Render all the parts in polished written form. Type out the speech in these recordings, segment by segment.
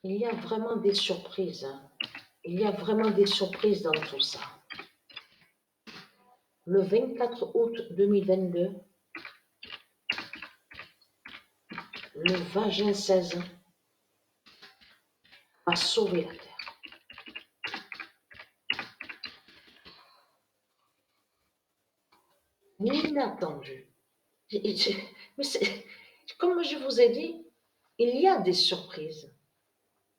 Il y a vraiment des surprises, hein. Il y a vraiment des surprises dans tout ça. Le 24 août 2022, le vagin 16 a sauvé la Terre. Inattendu. Mais comme je vous ai dit, il y a des surprises.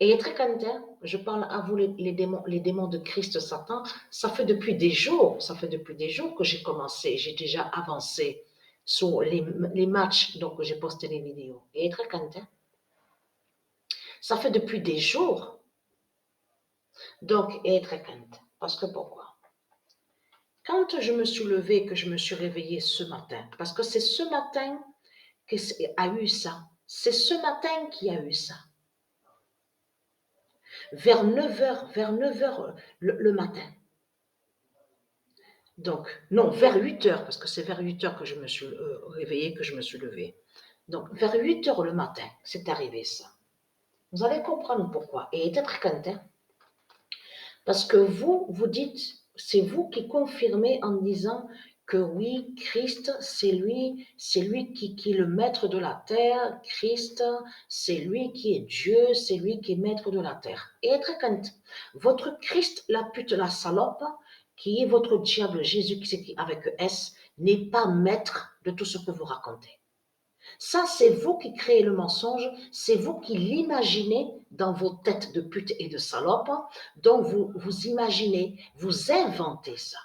Et très Quentin, je parle à vous les démons de Christ Satan, ça fait depuis des jours, que j'ai commencé, j'ai déjà avancé sur les matchs, donc j'ai posté les vidéos. Et très Quentin, ça fait depuis des jours, donc et très Quentin. Parce que pourquoi? Quand je me suis levée, que je me suis réveillée ce matin, parce que c'est ce matin qu'il a eu ça, c'est ce matin qu'il y a eu ça. Vers 9 heures le matin. Donc, non, vers 8 heures, parce que c'est vers 8 heures que je me suis réveillée, que je me suis levée. Donc, vers 8 heures le matin, c'est arrivé ça. Vous allez comprendre pourquoi. Et être content. Parce que vous dites, c'est vous qui confirmez en disant que oui, Christ, c'est lui qui est le maître de la terre. Christ, c'est lui qui est Dieu, c'est lui qui est maître de la terre. Et être content. Votre Christ, la pute, la salope, qui est votre diable Jésus, avec S, n'est pas maître de tout ce que vous racontez. Ça, c'est vous qui créez le mensonge, c'est vous qui l'imaginez dans vos têtes de pute et de salope, donc vous imaginez, vous inventez ça.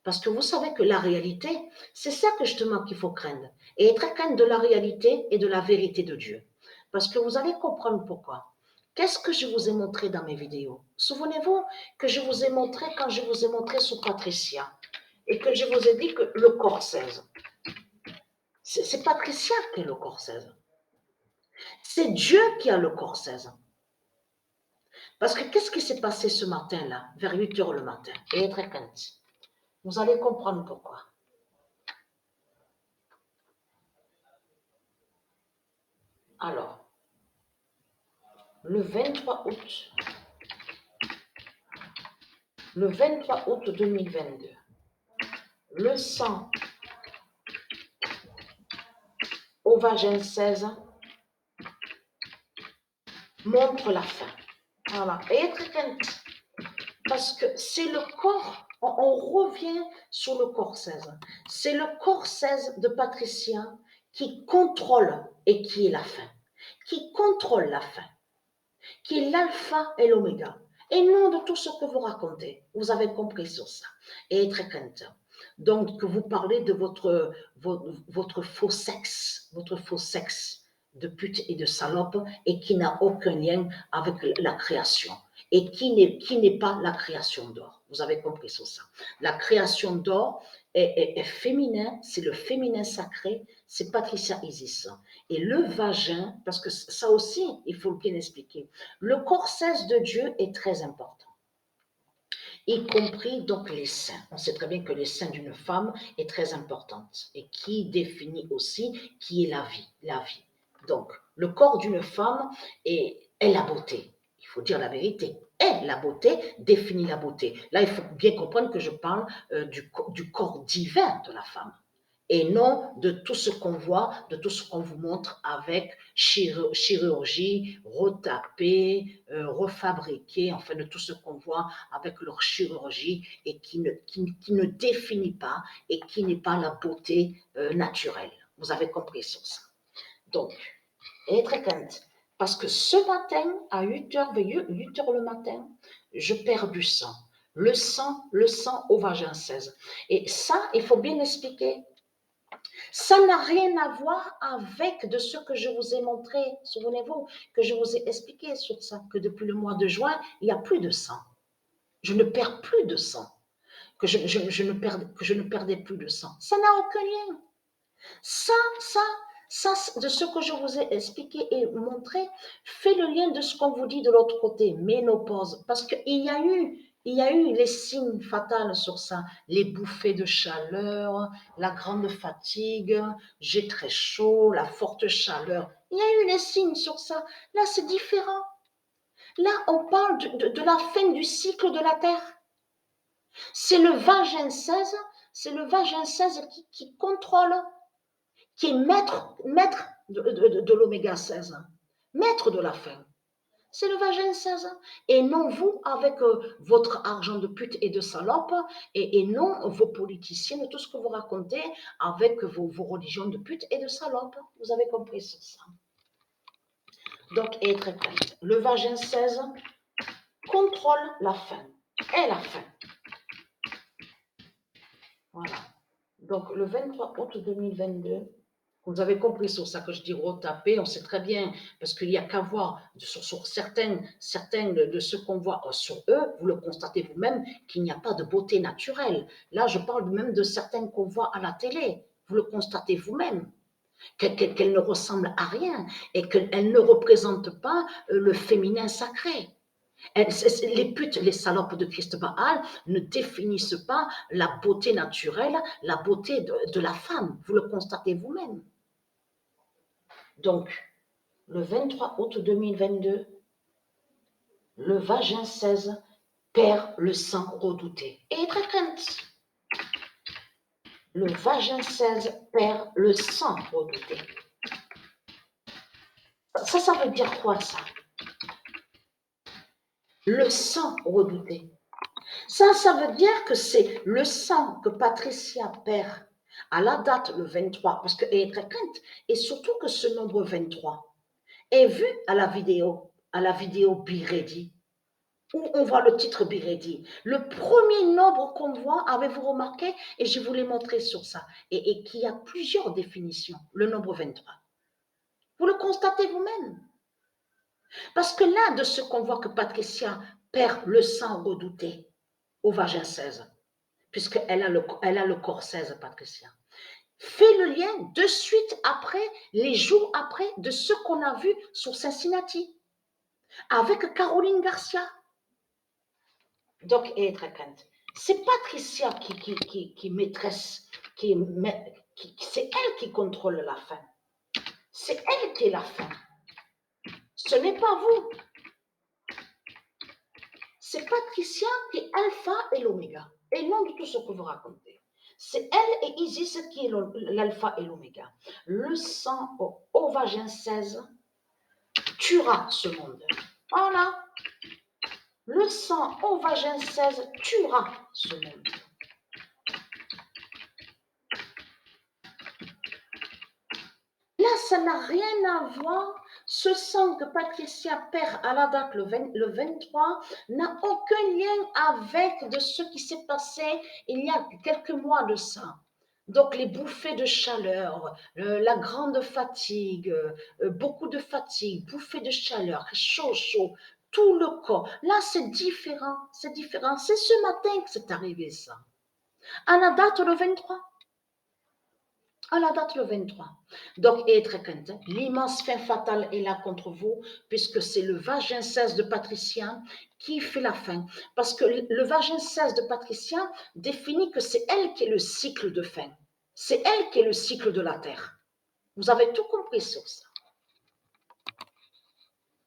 Parce que vous savez que la réalité, c'est ça que justement qu'il faut craindre. Et être craindre de la réalité et de la vérité de Dieu. Parce que vous allez comprendre pourquoi. Qu'est-ce que je vous ai montré dans mes vidéos? Souvenez-vous que je vous ai montré quand je vous ai montré sur Patricia et que je vous ai dit que le corps 16. C'est Patricia qui est le corps 16. C'est Dieu qui a le corps 16. Parce que qu'est-ce qui s'est passé ce matin-là, vers 8 heures le matin? Et être quand vous allez comprendre pourquoi. Alors, le 23 août, le 23 août 2022, le sang au vagin 16 montre la fin. Voilà. Et être quand parce que c'est le corps, on revient sur le corps 16. C'est le corps 16 de Patricia qui contrôle et qui est la fin. Qui contrôle la fin. Qui est l'alpha et l'oméga. Et non de tout ce que vous racontez. Vous avez compris sur ça. Et être content. Donc, que vous parlez de votre faux sexe de pute et de salope et qui n'a aucun lien avec la création et qui n'est pas la création d'or. Vous avez compris sur ça. La création d'or est féminin, c'est le féminin sacré, c'est Patricia Isis. Et le vagin, parce que ça aussi, il faut bien expliquer, le corps 16 de Dieu est très important. Y compris donc les seins. On sait très bien que les seins d'une femme est très importante et qui définit aussi qui est la vie, la vie. Donc, le corps d'une femme est la beauté. Il faut dire la vérité. Est la beauté, définit la beauté. Là, il faut bien comprendre que je parle du corps divin de la femme et non de tout ce qu'on voit, de tout ce qu'on vous montre avec chirurgie, retapé, refabriqué, enfin de tout ce qu'on voit avec leur chirurgie et qui ne définit pas et qui n'est pas la beauté naturelle. Vous avez compris sur ça. Donc, être atteinte. Parce que ce matin, à 8h le matin, je perds du sang. Le sang au vagin 16. Et ça, il faut bien expliquer. Ça n'a rien à voir avec de ce que je vous ai montré. Souvenez-vous que je vous ai expliqué sur ça, que depuis le mois de juin, il n'y a plus de sang. Je ne perds plus de sang. Que je ne perdais plus de sang. Ça n'a aucun lien. Ça, de ce que je vous ai expliqué et montré, fait le lien de ce qu'on vous dit de l'autre côté, ménopause. Parce qu'il y a eu les signes fatals sur ça, les bouffées de chaleur, la grande fatigue, j'ai très chaud, la forte chaleur. Il y a eu les signes sur ça. Là, c'est différent. Là, on parle de la fin du cycle de la Terre. C'est le vagin 16, c'est le vagin 16 qui contrôle, qui est maître de l'oméga 16, maître de la fin. C'est le vagin 16. Et non vous avec votre argent de pute et de salope, et non vos politiciens, tout ce que vous racontez avec vos religions de pute et de salope. Vous avez compris ça. Donc, et très clair. Le vagin 16 contrôle la faim et la faim. Voilà. Donc, le 23 août 2022, vous avez compris sur ça que je dis retaper, on sait très bien, parce qu'il n'y a qu'à voir sur certains de ceux qu'on voit sur eux, vous le constatez vous-même, qu'il n'y a pas de beauté naturelle. Là, je parle même de certains qu'on voit à la télé, vous le constatez vous-même, qu'elles ne ressemblent à rien et qu'elles ne représentent pas le féminin sacré. Les putes, les salopes de Christ Baal ne définissent pas la beauté naturelle, la beauté de la femme. Vous le constatez vous-même. Donc, le 23 août 2022, le vagin 16 perd le sang redouté. Et très crainte. Le vagin 16 perd le sang redouté. Ça veut dire quoi ça? Le sang redouté. Ça veut dire que c'est le sang que Patricia perd à la date le 23, parce qu'elle est très crainte, et surtout que ce nombre 23 est vu à la vidéo Be-Ready, où on voit le titre Be-Ready. Le premier nombre qu'on voit, avez-vous remarqué, et je vous l'ai montré sur ça, et qu'il y a plusieurs définitions, le nombre 23. Vous le constatez vous-même. Parce que là, de ce qu'on voit que Patricia perd le sang redouté au vagin 16, puisqu'elle a le corps 16, Patricia. Fais le lien de suite après, les jours après, de ce qu'on a vu sur Cincinnati, avec Caroline Garcia. Donc, elle est très crainte. C'est Patricia qui maîtresse, c'est elle qui contrôle la faim. C'est elle qui est la faim. Ce n'est pas vous. C'est Patricia qui est alpha et l'oméga, et non de tout ce que vous racontez. C'est elle et Isis qui est l'alpha et l'oméga. Le sang au vagin 16 tuera ce monde. Voilà. Le sang au vagin 16 tuera ce monde. Là, ça n'a rien à voir. Ce sang que Patricia perd à la date le 23 n'a aucun lien avec de ce qui s'est passé il y a quelques mois de ça. Donc les bouffées de chaleur, la grande fatigue, beaucoup de fatigue, bouffées de chaleur, chaud, tout le corps. Là, c'est différent, c'est différent. C'est ce matin que c'est arrivé ça. À la date le 23. À la date le 23. Donc, et très content, l'immense fin fatale est là contre vous, puisque c'est le vagin 16 de Patricia qui fait la fin. Parce que le vagin 16 de Patricia définit que c'est elle qui est le cycle de fin. C'est elle qui est le cycle de la Terre. Vous avez tout compris sur ça.